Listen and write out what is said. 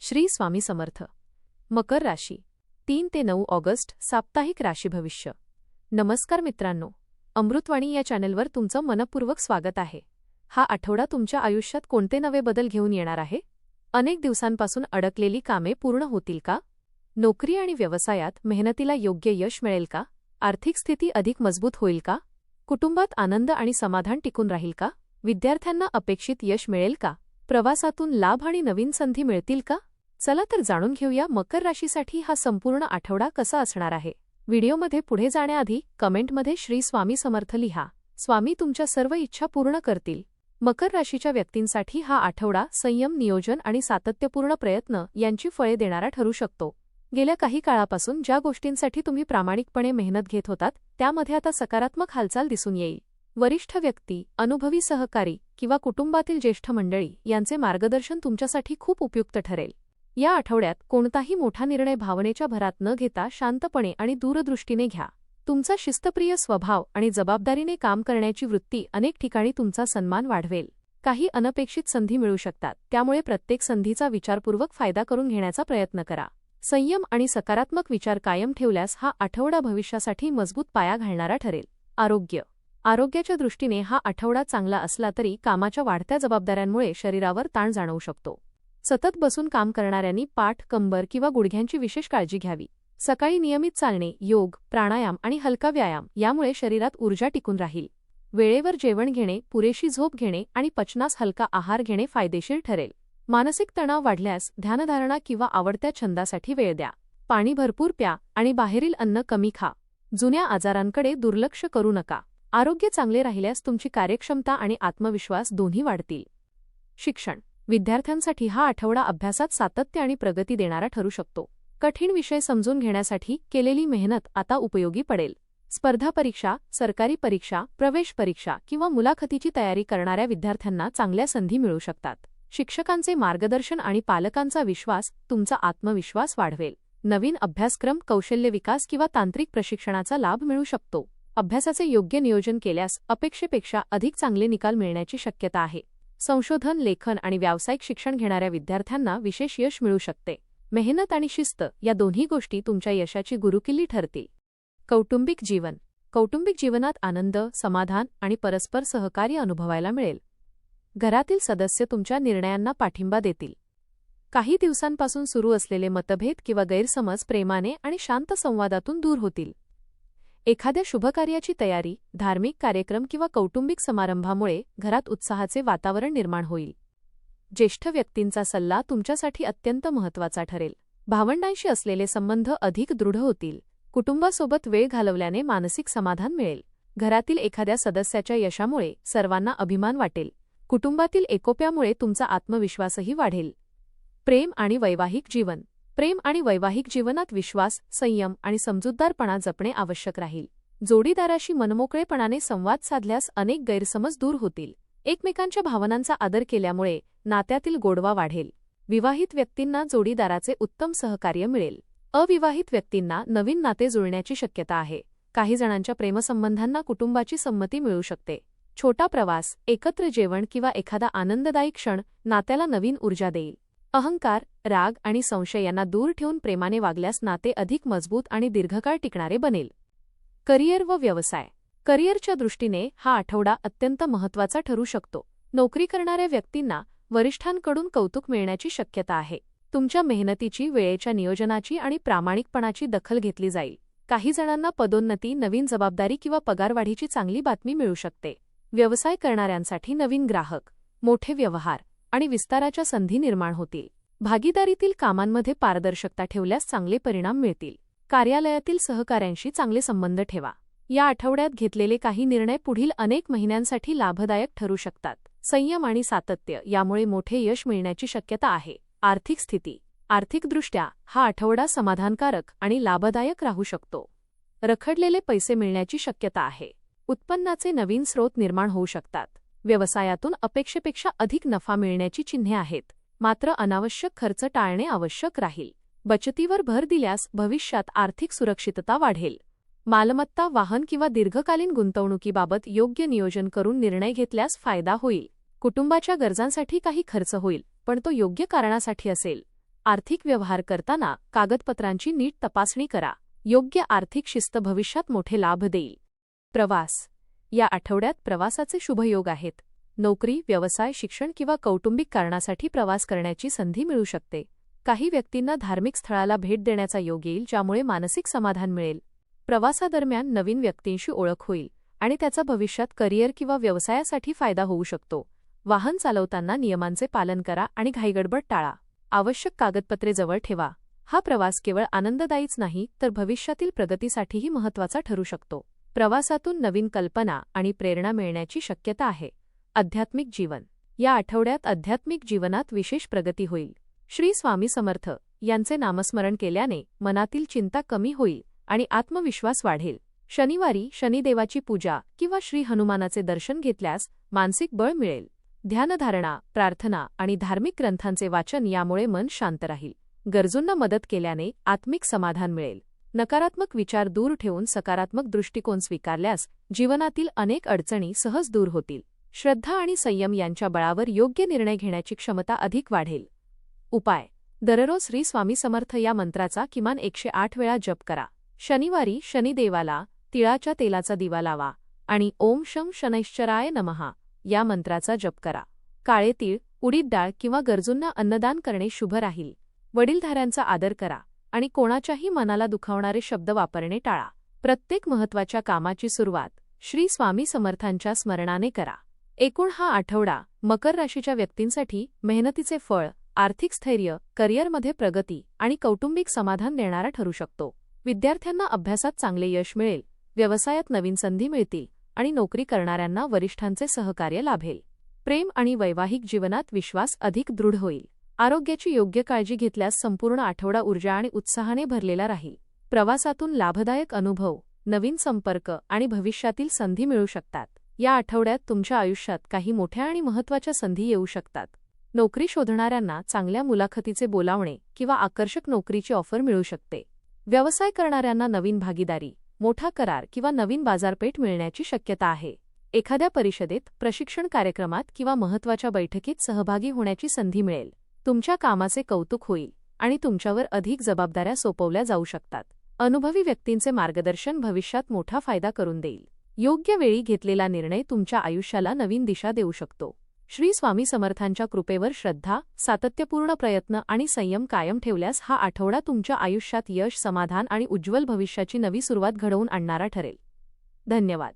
श्री स्वामी समर्थ. मकर राशी 3 ते 9 ऑगस्ट साप्ताहिक राशी भविष्य. नमस्कार मित्रांनो, अमृतवाणी या चॅनलवर तुमचं मनपूर्वक स्वागत आहे. हा आठवडा तुमच्या आयुष्यात कोणते नवे बदल घेऊन येणार आहे? अनेक दिवसांपासून अडकलेली कामे पूर्ण होतील का? नोकरी आणि व्यवसायात मेहनतीला योग्य यश मिळेल का? आर्थिक स्थिती अधिक मजबूत होईल का? कुटुंबात आनंद आणि समाधान टिकून राहील का? विद्यार्थ्यांना अपेक्षित यश मिळेल का? प्रवासातून लाभ आणि नवीन संधी मिळतील का? चला तर जाणून घेऊया मकर राशीसाठी हा संपूर्ण आठवडा कसा असणार आहे. व्हिडिओमध्ये पुढे जाण्याआधी कमेंटमध्ये श्री स्वामी समर्थ लिहा. स्वामी तुमच्या सर्व इच्छा पूर्ण करतील. मकर राशीच्या व्यक्तींसाठी हा आठवडा संयम, नियोजन आणि सातत्यपूर्ण प्रयत्न यांची फळे देणारा ठरू शकतो. गेल्या काही काळापासून ज्या गोष्टींसाठी तुम्ही प्रामाणिकपणे मेहनत घेत होतात त्यामध्ये आता सकारात्मक हालचाल दिसून येईल. वरिष्ठ व्यक्ती, अनुभवी सहकारी किंवा कुटुंबातील ज्येष्ठ मंडळी यांचे मार्गदर्शन तुमच्यासाठी खूप उपयुक्त ठरेल. या आठवड्यात कोणताही मोठा निर्णय भावनेच्या भरात न घेता शांतपणे आणि दूरदृष्टीने घ्या. तुमचा शिस्तप्रिय स्वभाव आणि जबाबदारीने काम करण्याची वृत्ती अनेक ठिकाणी तुमचा सन्मान वाढवेल. काही अनपेक्षित संधी मिळू शकतात, त्यामुळे प्रत्येक संधीचा विचारपूर्वक फायदा करून घेण्याचा प्रयत्न करा. संयम आणि सकारात्मक विचार कायम ठेवल्यास हा आठवडा भविष्यासाठी मजबूत पाया घालणारा ठरेल. आरोग्याच्या दृष्टीने हा आठवडा चांगला असला तरी कामाच्या वाढत्या जबाबदाऱ्यांमुळे शरीरावर ताण जाणवू शकतो. सतत बसून काम करणाऱ्यांनी पाठ, कंबर किंवा गुडघ्यांची विशेष काळजी घ्यावी. सकाळी नियमित चालणे, योग, प्राणायाम आणि हलका व्यायाम यामुळे शरीरात ऊर्जा टिकून राहील. वेळेवर जेवण घेणे, पुरेशी झोप घेणे आणि पचनास हलका आहार घेणे फायदेशीर ठरेल. मानसिक तणाव वाढल्यास ध्यानधारणा किंवा आवडत्या छंदासाठी वेळ द्या. पाणी भरपूर प्या आणि बाहेरील अन्न कमी खा. जुन्या आजारांकडे दुर्लक्ष करू नका. आरोग्य चांगले राहिल्यास तुमची कार्यक्षमता आणि आत्मविश्वास दोन्ही वाढतील. शिक्षण विद्यार्थ्यांसाठी हा आठवडा अभ्यासात सातत्य आणि प्रगती देणारा ठरू शकतो. कठीण विषय समजून घेण्यासाठी केलेली मेहनत आता उपयोगी पडेल. स्पर्धा परीक्षा, सरकारी परीक्षा, प्रवेश परीक्षा किंवा मुलाखतीची तयारी करणाऱ्या विद्यार्थ्यांना चांगल्या संधी मिळू शकतात. शिक्षकांचे मार्गदर्शन आणि पालकांचा विश्वास तुमचा आत्मविश्वास वाढवेल. नवीन अभ्यासक्रम, कौशल्य विकास किंवा तांत्रिक प्रशिक्षणाचा लाभ मिळू शकतो. अभ्यासाचे योग्य नियोजन केल्यास अपेक्षेपेक्षा अधिक चांगले निकाल मिळण्याची शक्यता आहे. संशोधन, लेखन आणि व्यावसायिक शिक्षण घेणाऱ्या विद्यार्थ्यांना विशेष यश मिळू शकते. मेहनत आणि शिस्त या दोन्ही गोष्टी तुमच्या यशाची गुरुकिल्ली ठरतील. कौटुंबिक जीवनात आनंद, समाधान आणि परस्पर सहकार्य अनुभवायला मिळेल. घरातील सदस्य तुमच्या निर्णयांना पाठिंबा देतील. काही दिवसांपासून सुरू असलेले मतभेद किंवा गैरसमज प्रेमाने आणि शांत संवादातून दूर होतील. एखाद्या शुभकार्याची तयारी, धार्मिक कार्यक्रम किंवा कौटुंबिक समारंभामुळे घरात उत्साहाचे वातावरण निर्माण होईल. ज्येष्ठ व्यक्तींचा सल्ला तुमच्यासाठी अत्यंत महत्त्वाचा ठरेल. भावंडांशी असलेले संबंध अधिक दृढ होतील. कुटुंबासोबत वेळ घालवल्याने मानसिक समाधान मिळेल. घरातील एखाद्या सदस्याच्या यशामुळे सर्वांना अभिमान वाटेल. कुटुंबातील एकोप्यामुळे तुमचा आत्मविश्वासही वाढेल. प्रेम आणि वैवाहिक जीवनात विश्वास, संयम आणि समजूतदारपणा जपणे आवश्यक राहील. जोडीदाराशी मनमोकळेपणाने संवाद साधल्यास अनेक गैरसमज दूर होतील. एकमेकांच्या भावनांचा आदर केल्यामुळे नात्यातील गोडवा वाढेल. विवाहित व्यक्तींना जोडीदाराचे उत्तम सहकार्य मिळेल. अविवाहित व्यक्तींना नवीन नाते जुळण्याची शक्यता आहे. काही जणांच्या प्रेमसंबंधांना कुटुंबाची संमती मिळू शकते. छोटा प्रवास, एकत्र जेवण किंवा एखादा आनंददायी क्षण नात्याला नवीन ऊर्जा देईल. अहंकार, राग आणि संशय यांना दूर ठेवून प्रेमाने वागल्यास नाते अधिक मजबूत आणि दीर्घकाळ टिकणारे बनेल. करिअर व व्यवसाय. करिअरच्या दृष्टीने हा आठवडा अत्यंत महत्त्वाचा ठरू शकतो. नोकरी करणाऱ्या व्यक्तींना वरिष्ठांकडून कौतुक मिळण्याची शक्यता आहे. तुमच्या मेहनतीची, वेळेच्या नियोजनाची आणि प्रामाणिकपणाची दखल घेतली जाईल. काही जणांना पदोन्नती, नवीन जबाबदारी किंवा पगारवाढीची चांगली बातमी मिळू शकते. व्यवसाय करणाऱ्यांसाठी नवीन ग्राहक, मोठे व्यवहार आणि विस्ताराच्या संधी निर्माण होतील. भागीदारीतील कामांमध्ये पारदर्शकता ठेवल्यास चांगले परिणाम मिळतील. कार्यालयातील सहकाऱ्यांशी चांगले संबंध ठेवा. या आठवड्यात घेतलेले काही निर्णय पुढील अनेक महिन्यांसाठी लाभदायक ठरू शकतात. संयम आणि सातत्य यामुळे मोठे यश मिळण्याची शक्यता आहे. आर्थिक स्थिती. आर्थिकदृष्ट्या हा आठवडा समाधानकारक आणि लाभदायक राहू शकतो. रखडलेले पैसे मिळण्याची शक्यता आहे. उत्पन्नाचे नवीन स्रोत निर्माण होऊ शकतात. व्यवसायातून अपेक्षेपेक्षा अधिक नफा मिळण्याची चिन्हे आहेत. मात्र अनावश्यक खर्च टाळणे आवश्यक राहील. बचतीवर भर दिल्यास भविष्यात आर्थिक सुरक्षितता वाढेल. मालमत्ता, वाहन किंवा दीर्घकालीन गुंतवणुकीबाबत योग्य नियोजन करून निर्णय घेतल्यास फायदा होईल. कुटुंबाच्या गरजांसाठी काही खर्च होईल, पण तो योग्य कारणासाठी असेल. आर्थिक व्यवहार करताना कागदपत्रांची नीट तपासणी करा. योग्य आर्थिक शिस्त भविष्यात मोठे लाभ देईल. प्रवास. या आठवड्यात प्रवासाचे शुभयोग आहेत. नोकरी, व्यवसाय, शिक्षण किंवा कौटुंबिक कारणासाठी प्रवास करण्याची संधी मिळू शकते. काही व्यक्तींना धार्मिक स्थळाला भेट देण्याचा योग येईल, ज्यामुळे मानसिक समाधान मिळेल. प्रवासादरम्यान नवीन व्यक्तींशी ओळख होईल आणि त्याचा भविष्यात करिअर किंवा व्यवसायासाठी फायदा होऊ शकतो. वाहन चालवताना नियमांचे पालन करा आणि घाईगडबड टाळा. आवश्यक कागदपत्रे जवळ ठेवा. हा प्रवास केवळ आनंददायीच नाही तर भविष्यातील प्रगतीसाठीही महत्त्वाचा ठरू शकतो. प्रवासातून नवीन कल्पना आणि प्रेरणा मिळण्याची शक्यता आहे. आध्यात्मिक जीवन. या आठवड्यात आध्यात्मिक जीवनात विशेष प्रगती होईल. श्री स्वामी समर्थ यांचे नामस्मरण केल्याने मनातील चिंता कमी होईल आणि आत्मविश्वास वाढेल. शनिवारी शनिदेवाची पूजा किंवा श्री हनुमानाचे दर्शन घेतल्यास मानसिक बळ मिळेल. ध्यानधारणा, प्रार्थना आणि धार्मिक ग्रंथांचे वाचन यामुळे मन शांत राहील. गरजूंना मदत केल्याने आत्मिक समाधान मिळेल. नकारात्मक विचार दूर ठेवून सकारात्मक दृष्टिकोन स्वीकारल्यास जीवनातील अनेक अडचणी सहज दूर होतील. श्रद्धा आणि संयम यांच्या बळावर योग्य निर्णय घेण्याची क्षमता अधिक वाढेल. उपाय. दररोज श्री स्वामी समर्थ या मंत्राचा किमान 108 वेळा जप करा. शनिवारी शनिदेवाला तिळाच्या तेलाचा दिवा लावा आणि ओम शं शनैश्चराय नमः या मंत्राचा जप करा. काळे तीळ, उडीद डाळ किंवा गरजूंना अन्नदान करणे शुभ राहील. वडीलधाऱ्यांचा आदर करा आणि कोणाच्याही मनाला दुखावणारे शब्द वापरणे टाळा. प्रत्येक महत्त्वाच्या कामाची सुरुवात श्री स्वामी समर्थांच्या स्मरणाने करा. एकूण हा आठवडा मकर राशीच्या व्यक्तींसाठी मेहनतीचे फळ, आर्थिक स्थैर्य, करिअरमध्ये प्रगती आणि कौटुंबिक समाधान देणारा ठरू शकतो. विद्यार्थ्यांना अभ्यासात चांगले यश मिळेल, व्यवसायात नवीन संधी मिळतील आणि नोकरी करणाऱ्यांना वरिष्ठांचे सहकार्य लाभेल. प्रेम आणि वैवाहिक जीवनात विश्वास अधिक दृढ होईल. आरोग्याची योग्य काळजी घेतल्यास संपूर्ण आठवडा ऊर्जा आणि उत्साहाने भरलेला राहील. प्रवासातून लाभदायक अनुभव, नवीन संपर्क आणि भविष्यातील संधी मिळू शकतात. या आठवड्यात तुमच्या आयुष्यात काही मोठ्या आणि महत्त्वाच्या संधी येऊ शकतात. नोकरी शोधणाऱ्यांना चांगल्या मुलाखतीचे बोलावणे किंवा आकर्षक नोकरीची ऑफर मिळू शकते. व्यवसाय करणाऱ्यांना नवीन भागीदारी, मोठा करार किंवा नवीन बाजारपेठ मिळण्याची शक्यता आहे. एखाद्या परिषदेत, प्रशिक्षण कार्यक्रमात किंवा महत्त्वाच्या बैठकीत सहभागी होण्याची संधी मिळेल. तुमच्या कामाचे कौतुक होईल आणि तुमच्यावर अधिक जबाबदाऱ्या सोपवल्या जाऊ शकतात. अनुभवी व्यक्तींचे मार्गदर्शन भविष्यात मोठा फायदा करून देईल. योग्य वेळी घेतलेला निर्णय तुमच्या आयुष्याला नवीन दिशा देऊ शकतो. श्री स्वामी समर्थांच्या कृपेवर श्रद्धा, सातत्यपूर्ण प्रयत्न आणि संयम कायम ठेवल्यास हा आठवडा तुमच्या आयुष्यात यश, समाधान आणि उज्ज्वल भविष्याची नवी सुरुवात घडवून आणणारा ठरेल. धन्यवाद.